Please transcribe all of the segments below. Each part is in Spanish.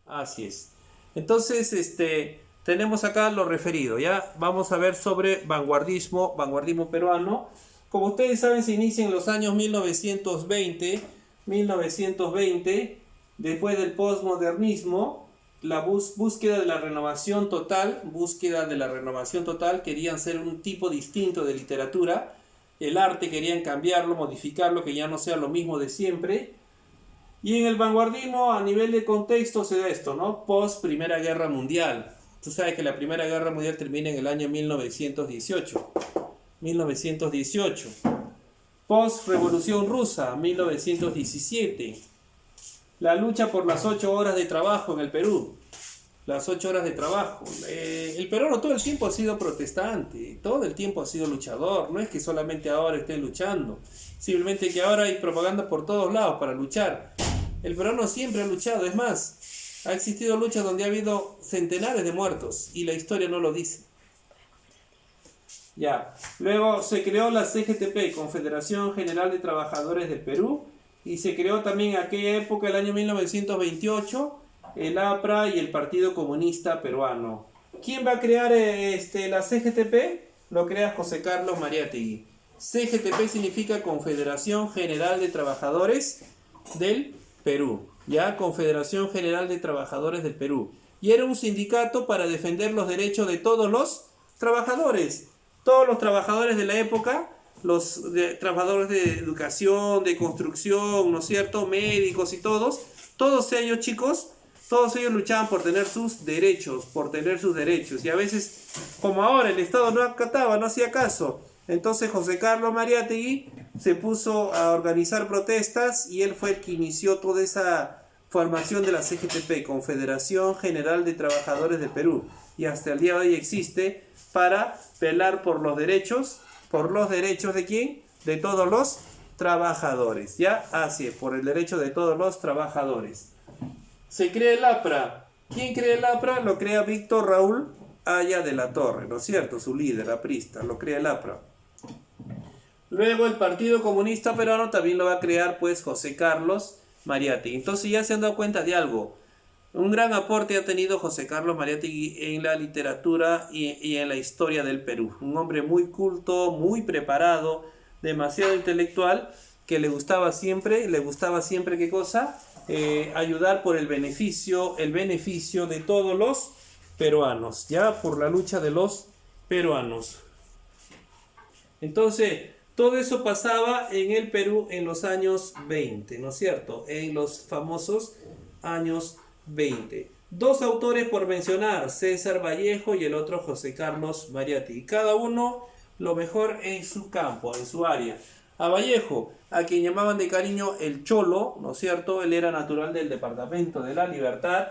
Así es. Entonces, tenemos acá lo referido, ¿ya? Vamos a ver sobre vanguardismo peruano. Como ustedes saben, se inicia en los años 1920, después del posmodernismo, la búsqueda de la renovación total, querían ser un tipo distinto de literatura, el arte querían cambiarlo, modificarlo, que ya no sea lo mismo de siempre. Y en el vanguardismo, a nivel de contexto, se da esto, ¿no? Post Primera Guerra Mundial. Tú sabes que la Primera Guerra Mundial termina en el año 1918. 1918. Post Revolución Rusa, 1917. La lucha por las 8 horas de trabajo en el Perú. Las 8 horas de trabajo. El peruano todo el tiempo ha sido protestante, todo el tiempo ha sido luchador. No es que solamente ahora estén luchando, simplemente que ahora hay propaganda por todos lados para luchar. El peruano siempre ha luchado, es más, ha existido luchas donde ha habido centenares de muertos y la historia no lo dice. Ya, luego se creó la CGTP, Confederación General de Trabajadores del Perú, y se creó también en aquella época, el año 1928, el APRA y el Partido Comunista Peruano. ¿Quién va a crear la CGTP? Lo crea José Carlos Mariátegui. CGTP significa Confederación General de Trabajadores del Perú, ya, Confederación General de Trabajadores del Perú. Y era un sindicato para defender los derechos de todos los trabajadores. Todos los trabajadores de la época, trabajadores de educación, de construcción, ¿no es cierto? Médicos y todos ellos, chicos, todos ellos luchaban por tener sus derechos, Y a veces, como ahora, el Estado no acataba, no hacía caso. Entonces José Carlos Mariátegui se puso a organizar protestas y él fue el que inició toda esa formación de la CGTP, Confederación General de Trabajadores de Perú. Y hasta el día de hoy existe para velar por los derechos ¿de quién? De todos los trabajadores, ¿ya? Así es, por el derecho de todos los trabajadores. Se crea el APRA. ¿Quién crea el APRA? Lo crea Víctor Raúl Haya de la Torre, ¿no es cierto? Su líder, aprista, lo crea el APRA. Luego el Partido Comunista Peruano también lo va a crear pues José Carlos Mariátegui. Entonces ya se han dado cuenta de algo. Un gran aporte ha tenido José Carlos Mariátegui en la literatura y en la historia del Perú. Un hombre muy culto, muy preparado, demasiado intelectual, que le gustaba siempre ¿qué cosa? Ayudar por el beneficio de todos los peruanos, ya, por la lucha de los peruanos. Entonces, todo eso pasaba en el Perú en los años 20, ¿no es cierto? En los famosos años 20. Dos autores por mencionar, César Vallejo y el otro José Carlos Mariátegui. Cada uno lo mejor en su campo, en su área. A Vallejo, a quien llamaban de cariño el Cholo, ¿no es cierto? Él era natural del departamento de La Libertad,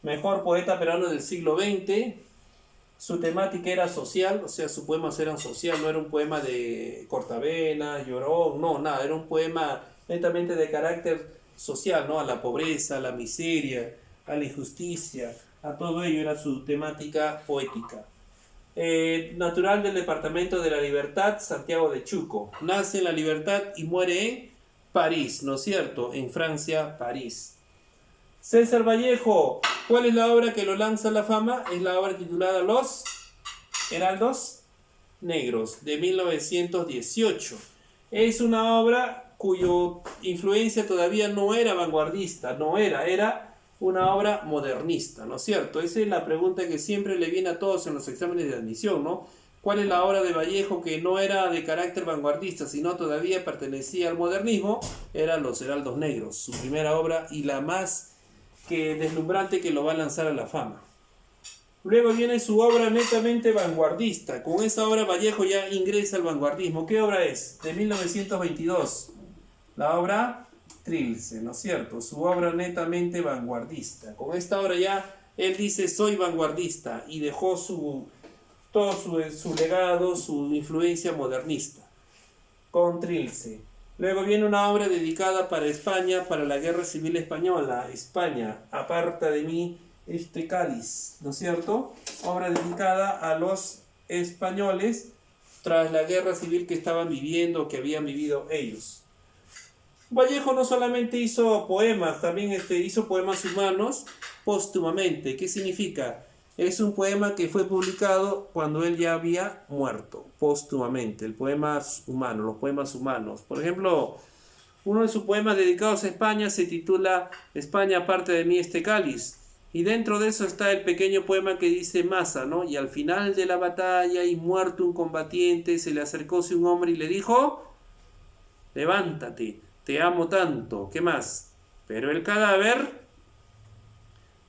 mejor poeta peruano del siglo XX. Su temática era social, o sea, sus poemas eran social, no era un poema de cortavena, llorón, no, nada, era un poema netamente de carácter social, ¿no? A la pobreza, a la miseria, a la injusticia, a todo ello era su temática poética. Natural del departamento de La Libertad, Santiago de Chuco. Nace en La Libertad y muere en París, ¿no es cierto? En Francia, París. César Vallejo, ¿cuál es la obra que lo lanza a la fama? Es la obra titulada Los Heraldos Negros, de 1918. Es una obra cuyo influencia todavía no era vanguardista, era una obra modernista, ¿no es cierto? Esa es la pregunta que siempre le viene a todos en los exámenes de admisión, ¿no? ¿Cuál es la obra de Vallejo que no era de carácter vanguardista, sino todavía pertenecía al modernismo? Era Los Heraldos Negros, su primera obra y la más deslumbrante que lo va a lanzar a la fama. Luego viene su obra netamente vanguardista. Con esa obra Vallejo ya ingresa al vanguardismo. ¿Qué obra es? De 1922. La obra Trilce, ¿no es cierto? Su obra netamente vanguardista. Con esta obra ya él dice soy vanguardista y dejó todo su legado, su influencia modernista. Con Trilce. Luego viene una obra dedicada para España, para la Guerra Civil Española. España, aparta de mí este cáliz, ¿no es cierto? Obra dedicada a los españoles tras la guerra civil que estaban viviendo, que habían vivido ellos. Vallejo no solamente hizo poemas, también hizo poemas humanos póstumamente. ¿Qué significa? Es un poema que fue publicado cuando él ya había muerto, póstumamente. El poema humano, los poemas humanos. Por ejemplo, uno de sus poemas dedicados a España se titula España, aparte de mí este cáliz. Y dentro de eso está el pequeño poema que dice Maza, ¿no? Y al final de la batalla y muerto un combatiente, se le acercóse un hombre y le dijo: levántate, te amo tanto, ¿qué más? Pero el cadáver,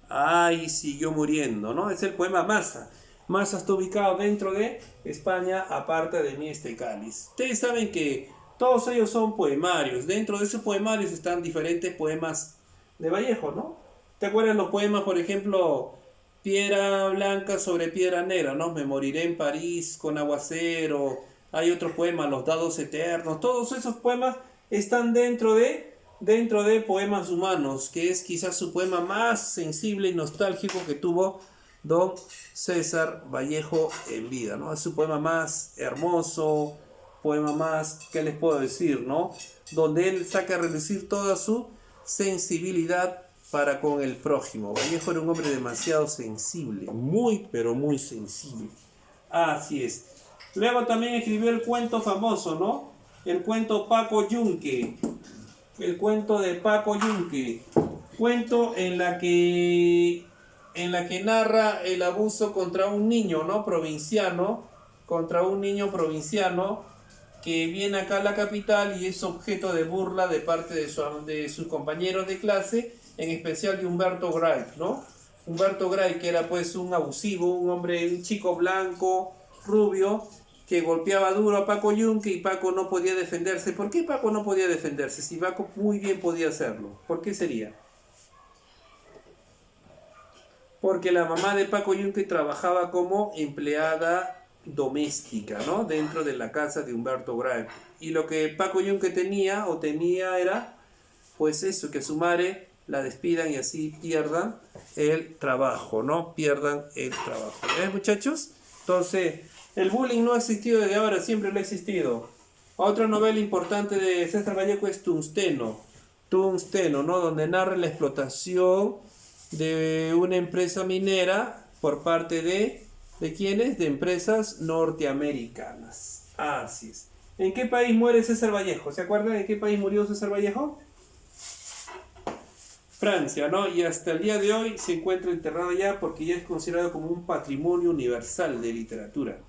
ay, siguió muriendo, ¿no? Es el poema Maza. Maza está ubicado dentro de España, aparte de mí este cáliz. Ustedes saben que todos ellos son poemarios. Dentro de esos poemarios están diferentes poemas de Vallejo, ¿no? ¿Te acuerdas los poemas, por ejemplo, Piedra blanca sobre piedra negra, ¿no? Me moriré en París con aguacero. Hay otros poemas, Los dados eternos. Todos esos poemas están dentro de Poemas humanos, que es quizás su poema más sensible y nostálgico que tuvo don César Vallejo en vida, ¿no? Es su poema más hermoso, poema más, ¿qué les puedo decir, no? Donde él saca a relucir toda su sensibilidad para con el prójimo. Vallejo era un hombre demasiado sensible, muy, pero muy sensible. Así es. Luego también escribió el cuento famoso, ¿no? El cuento Paco Yunque. El cuento de Paco Yunque. Cuento en la que narra el abuso contra un niño, ¿no? Provinciano, contra un niño provinciano que viene acá a la capital y es objeto de burla de parte de sus compañeros de clase, en especial de Humberto Gray, ¿no? Humberto Gray, que era pues un abusivo, un chico blanco, rubio, que golpeaba duro a Paco Yunque y Paco no podía defenderse. ¿Por qué Paco no podía defenderse? Si Paco muy bien podía hacerlo. ¿Por qué sería? Porque la mamá de Paco Yunque trabajaba como empleada doméstica, ¿no? Dentro de la casa de Humberto Gray. Y lo que Paco Yunque tenía era, pues eso, que su madre la despidan y así pierdan el trabajo, ¿no? Pierdan el trabajo. Muchachos? Entonces, el bullying no ha existido desde ahora, siempre lo ha existido. Otra novela importante de César Vallejo es Tungsteno, ¿no? Donde narra la explotación de una empresa minera por parte ¿de quiénes? De empresas norteamericanas. Así es. ¿En qué país muere César Vallejo? ¿Se acuerdan en qué país murió César Vallejo? Francia, ¿no? Y hasta el día de hoy se encuentra enterrado allá porque ya es considerado como un patrimonio universal de literatura.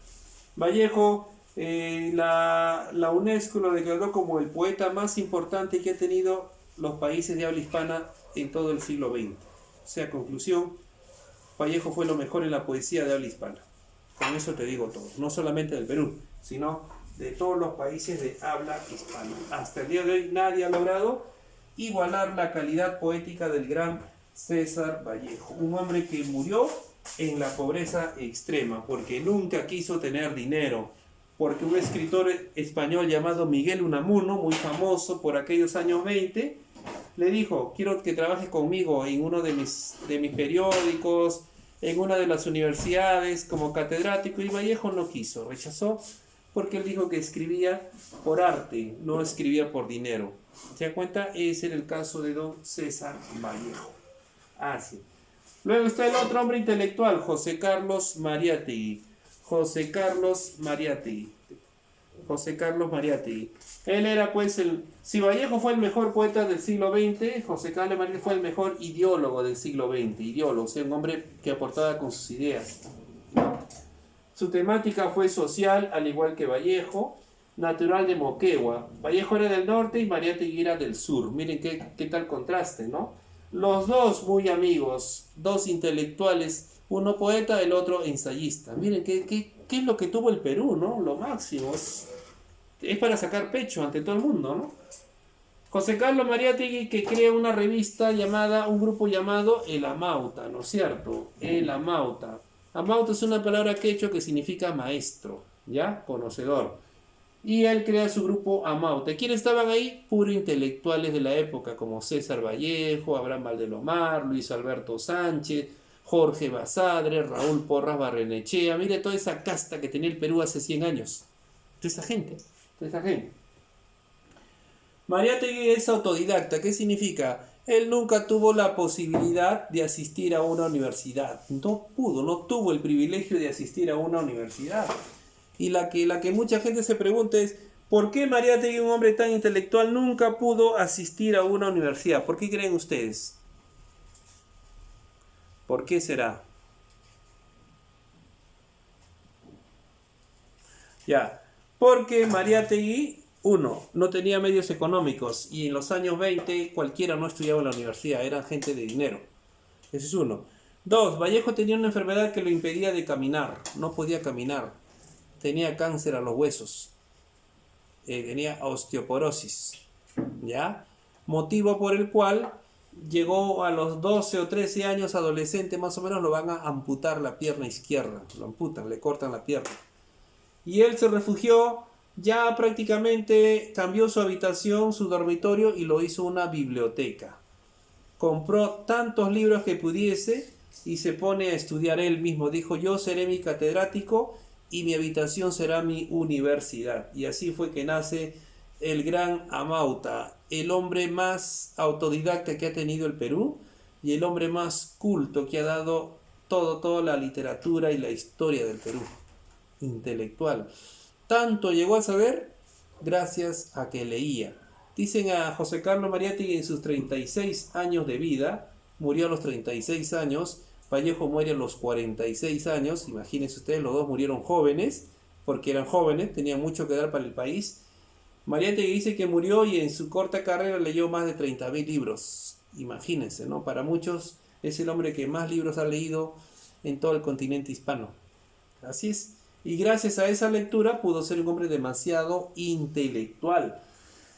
Vallejo, la UNESCO lo declaró como el poeta más importante que ha tenido los países de habla hispana en todo el siglo XX. O sea, conclusión, Vallejo fue lo mejor en la poesía de habla hispana. Con eso te digo todo. No solamente del Perú, sino de todos los países de habla hispana. Hasta el día de hoy nadie ha logrado igualar la calidad poética del gran César Vallejo. Un hombre que murió en la pobreza extrema, porque nunca quiso tener dinero. Porque un escritor español llamado Miguel Unamuno, muy famoso por aquellos años 20, le dijo: quiero que trabajes conmigo en uno de mis periódicos, en una de las universidades como catedrático, y Vallejo no quiso, rechazó, porque él dijo que escribía por arte, no escribía por dinero. ¿Se dan cuenta? Ese era el caso de don César Vallejo. Así. Luego está el otro hombre intelectual, José Carlos Mariátegui. José Carlos Mariátegui. Él era pues si Vallejo fue el mejor poeta del siglo XX, José Carlos Mariátegui fue el mejor ideólogo del siglo XX. Ideólogo, o sea, un hombre que aportaba con sus ideas. Su temática fue social, al igual que Vallejo, natural de Moquegua. Vallejo era del norte y Mariátegui era del sur. Miren qué tal contraste, ¿no? Los dos muy amigos, dos intelectuales, uno poeta, el otro ensayista. Miren qué es lo que tuvo el Perú, ¿no? Lo máximo. Es para sacar pecho ante todo el mundo, ¿no? José Carlos Mariátegui, que crea una revista un grupo llamado El Amauta, ¿no es cierto? El Amauta. Amauta es una palabra quechua que significa maestro, ¿ya? Conocedor. Y él crea su grupo Amauta. ¿Quiénes estaban ahí? Puro intelectuales de la época, como César Vallejo, Abraham Valdelomar, Luis Alberto Sánchez, Jorge Basadre, Raúl Porras Barrenechea. Mire toda esa casta que tenía el Perú hace 100 años. Toda esa gente. Mariátegui es autodidacta. ¿Qué significa? Él nunca tuvo la posibilidad de asistir a una universidad. No pudo, no tuvo el privilegio de asistir a una universidad. Y la que mucha gente se pregunta es, ¿por qué Mariátegui, un hombre tan intelectual, nunca pudo asistir a una universidad? ¿Por qué creen ustedes? ¿Por qué será? Ya, porque Mariátegui, uno, no tenía medios económicos y en los años 20 cualquiera no estudiaba en la universidad, eran gente de dinero. Ese es uno. Dos, Vallejo tenía una enfermedad que lo impedía de caminar, no podía caminar, tenía cáncer a los huesos, tenía osteoporosis, ¿ya? Motivo por el cual llegó a los 12 o 13 años, adolescente más o menos, lo van a amputar la pierna izquierda, lo amputan, le cortan la pierna. Y él se refugió, ya prácticamente cambió su habitación, su dormitorio y lo hizo una biblioteca. Compró tantos libros que pudiese y se pone a estudiar él mismo. Dijo, yo seré mi catedrático y mi habitación será mi universidad. Y así fue que nace el gran Amauta, el hombre más autodidacta que ha tenido el Perú y el hombre más culto que ha dado toda la literatura y la historia del Perú. Intelectual. Tanto llegó a saber gracias a que leía. Dicen a José Carlos Mariátegui en sus 36 años de vida, murió a los 36 años, Vallejo muere a los 46 años, imagínense ustedes, los dos murieron jóvenes, porque eran jóvenes, tenían mucho que dar para el país. Mariátegui dice que murió y en su corta carrera leyó más de 30.000 libros. Imagínense, ¿no? Para muchos es el hombre que más libros ha leído en todo el continente hispano. Así es. Y gracias a esa lectura pudo ser un hombre demasiado intelectual.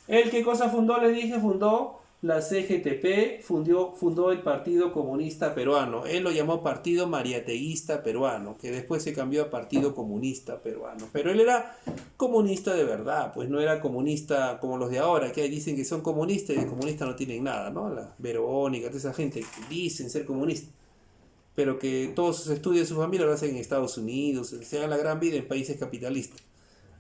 ¿Él qué cosa fundó? Les dije, fundó la CGTP, fundó el Partido Comunista Peruano. Él lo llamó Partido Mariateguista Peruano, que después se cambió a Partido Comunista Peruano. Pero él era comunista de verdad, pues no era comunista como los de ahora, que dicen que son comunistas y de comunistas no tienen nada, ¿no? La Verónica, toda esa gente que dicen ser comunistas, pero que todos sus estudios de su familia lo hacen en Estados Unidos, se dan la gran vida en países capitalistas.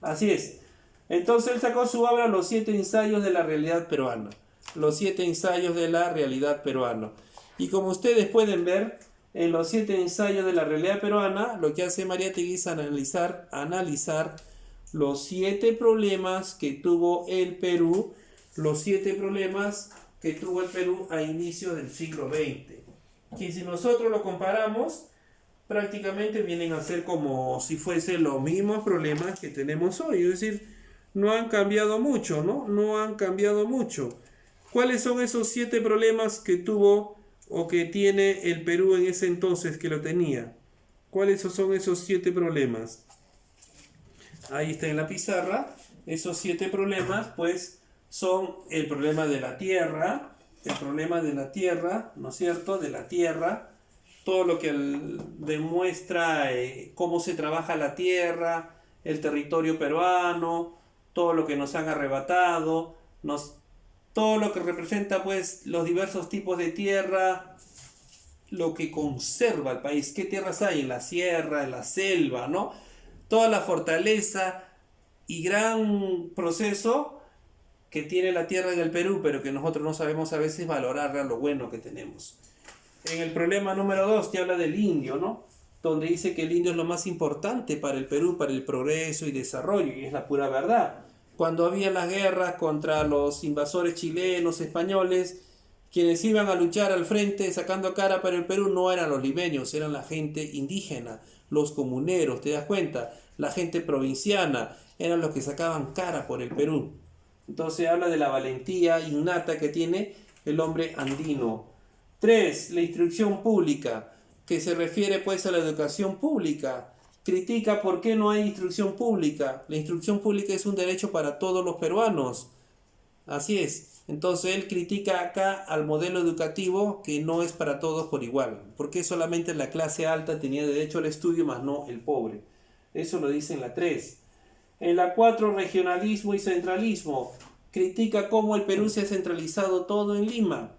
Así es. Entonces él sacó su obra Los 7 ensayos de la realidad peruana. Los 7 ensayos de la realidad peruana. Y como ustedes pueden ver, en los 7 ensayos de la realidad peruana, lo que hace Mariátegui es analizar los 7 problemas que tuvo el Perú, los 7 problemas que tuvo el Perú a inicios del siglo XX. Que si nosotros lo comparamos, prácticamente vienen a ser como si fuesen los mismos problemas que tenemos hoy. Es decir, no han cambiado mucho, ¿no? No han cambiado mucho. ¿Cuáles son esos 7 problemas que tuvo o que tiene el Perú en ese entonces que lo tenía? ¿Cuáles son esos 7 problemas? Ahí está en la pizarra. Esos 7 problemas, pues, son el problema de la tierra, ¿no es cierto? De la tierra, todo lo que demuestra cómo se trabaja la tierra, el territorio peruano, todo lo que nos han arrebatado, todo lo que representa pues los diversos tipos de tierra, lo que conserva el país, qué tierras hay en la sierra, en la selva, ¿no? Toda la fortaleza y gran proceso que tiene la tierra en el Perú, pero que nosotros no sabemos a veces valorarla, lo bueno que tenemos. En el problema número 2 te habla del indio, ¿no? Donde dice que el indio es lo más importante para el Perú, para el progreso y desarrollo, y es la pura verdad. Cuando había las guerras contra los invasores chilenos, españoles, quienes iban a luchar al frente sacando cara para el Perú no eran los limeños, eran la gente indígena, los comuneros, ¿te das cuenta? La gente provinciana, eran los que sacaban cara por el Perú. Entonces habla de la valentía innata que tiene el hombre andino. 3. La instrucción pública, que se refiere pues a la educación pública. Critica por qué no hay instrucción pública. La instrucción pública es un derecho para todos los peruanos. Así es. Entonces él critica acá al modelo educativo que no es para todos por igual. Porque solamente la clase alta tenía derecho al estudio, más no el pobre. Eso lo dice en la 3. En la 4, regionalismo y centralismo. Critica cómo el Perú se ha centralizado todo en Lima.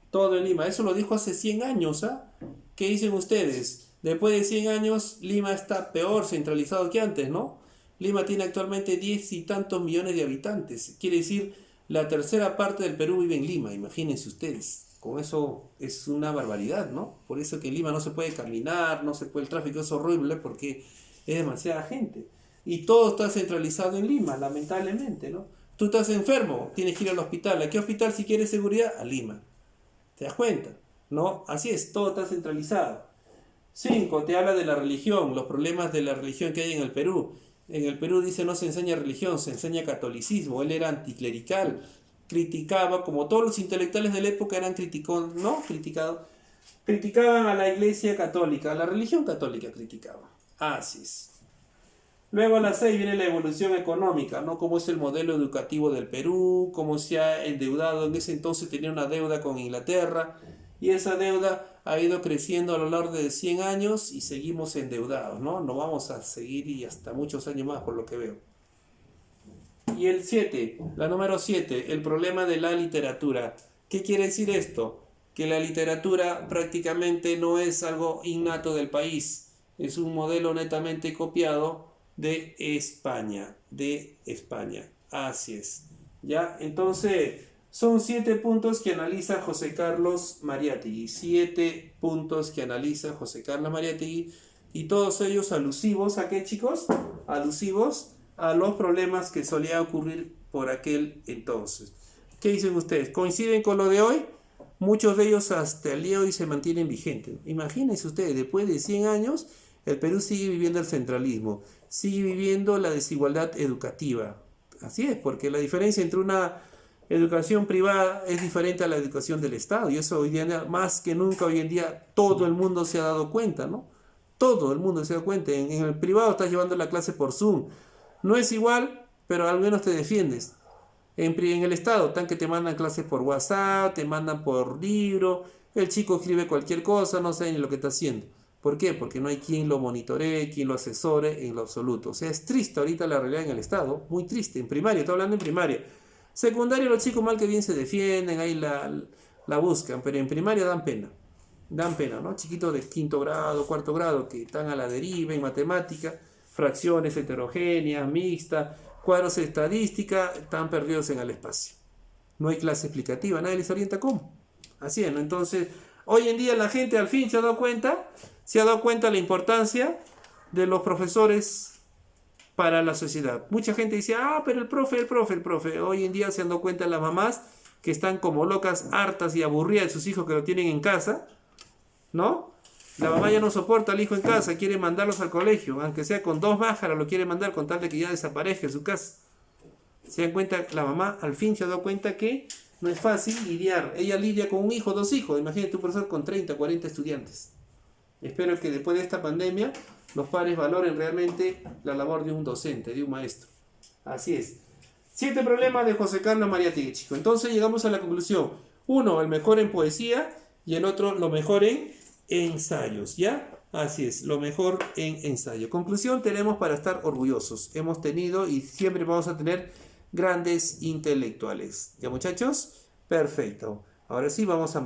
Todo en Lima. Eso lo dijo hace 100 años, ¿ah? ¿Qué dicen ustedes? Después de 100 años, Lima está peor centralizado que antes, ¿no? Lima tiene actualmente 10 y tantos millones de habitantes. Quiere decir, La tercera parte del Perú vive en Lima, imagínense ustedes. Con eso es una barbaridad, ¿no? Por eso que en Lima no se puede caminar, no se puede, el tráfico es horrible porque es demasiada gente. Y todo está centralizado en Lima, lamentablemente, ¿no? Tú estás enfermo, tienes que ir al hospital. ¿A qué hospital si quieres seguridad? A Lima. ¿Te das cuenta? ¿No? Así es, todo está centralizado. 5. Te habla de la religión, los problemas de la religión que hay en el Perú. En el Perú dice no se enseña religión, se enseña catolicismo. Él era anticlerical, criticaba, como todos los intelectuales de la época eran criticaban a la iglesia católica, a la religión católica criticaban. Así es. Luego a las 6 viene la evolución económica, ¿no? Cómo es el modelo educativo del Perú, cómo se ha endeudado. En ese entonces tenía una deuda con Inglaterra y esa deuda ha ido creciendo a lo largo de 100 años y seguimos endeudados, ¿no? No vamos a seguir y hasta muchos años más por lo que veo. Y el 7, la número 7, el problema de la literatura. ¿Qué quiere decir esto? Que la literatura prácticamente no es algo innato del país, es un modelo netamente copiado de España, así es. ¿Ya? Entonces, son 7 puntos que analiza José Carlos Mariátegui, 7 puntos que analiza José Carlos Mariátegui, y todos ellos alusivos ¿a qué, chicos? Alusivos a los problemas que solía ocurrir por aquel entonces. ¿Qué dicen ustedes? ¿Coinciden con lo de hoy? Muchos de ellos hasta el día de hoy se mantienen vigentes. Imagínense ustedes, después de 100 años, el Perú sigue viviendo el centralismo, sigue viviendo la desigualdad educativa. Así es, porque la diferencia entre una educación privada es diferente a la educación del Estado, y eso hoy día, más que nunca hoy en día, todo el mundo se ha dado cuenta, ¿no? Todo el mundo se da cuenta. En el privado estás llevando la clase por Zoom. No es igual, pero al menos te defiendes. En el Estado, están que te mandan clases por WhatsApp, te mandan por libro, el chico escribe cualquier cosa, no sabe ni lo que está haciendo. ¿Por qué? Porque no hay quien lo monitoree, quien lo asesore en lo absoluto. O sea, es triste ahorita la realidad en el Estado, muy triste. En primaria, estoy hablando en primaria. Secundaria, los chicos mal que bien se defienden, ahí la buscan, pero en primaria dan pena, ¿no? Chiquitos de 5º grado, 4º grado, que están a la deriva en matemática, fracciones heterogéneas, mixtas, cuadros de estadística, están perdidos en el espacio. No hay clase explicativa, nadie les orienta cómo. Así es, ¿no? Entonces, hoy en día la gente al fin se ha dado cuenta de la importancia de los profesores para la sociedad. Mucha gente dice, pero el profe. Hoy en día se han dado cuenta las mamás que están como locas, hartas y aburridas de sus hijos que lo tienen en casa, ¿no? La mamá ya no soporta al hijo en casa, quiere mandarlos al colegio, aunque sea con 2 máscaras, lo quiere mandar con tal de que ya desaparezca de su casa. Se dan cuenta, la mamá al fin se ha dado cuenta que no es fácil lidiar. Ella lidia con un hijo, 2 hijos. Imagínate un profesor con 30, 40 estudiantes. Espero que después de esta pandemia los padres valoren realmente la labor de un docente, de un maestro. Así es. 7 problemas de José Carlos Mariátegui, chicos. Entonces llegamos a la conclusión. 1, el mejor en poesía, y el otro, lo mejor en ensayos, ¿ya? Así es, lo mejor en ensayo. Conclusión, tenemos para estar orgullosos. Hemos tenido y siempre vamos a tener grandes intelectuales. ¿Ya, muchachos? Perfecto. Ahora sí vamos a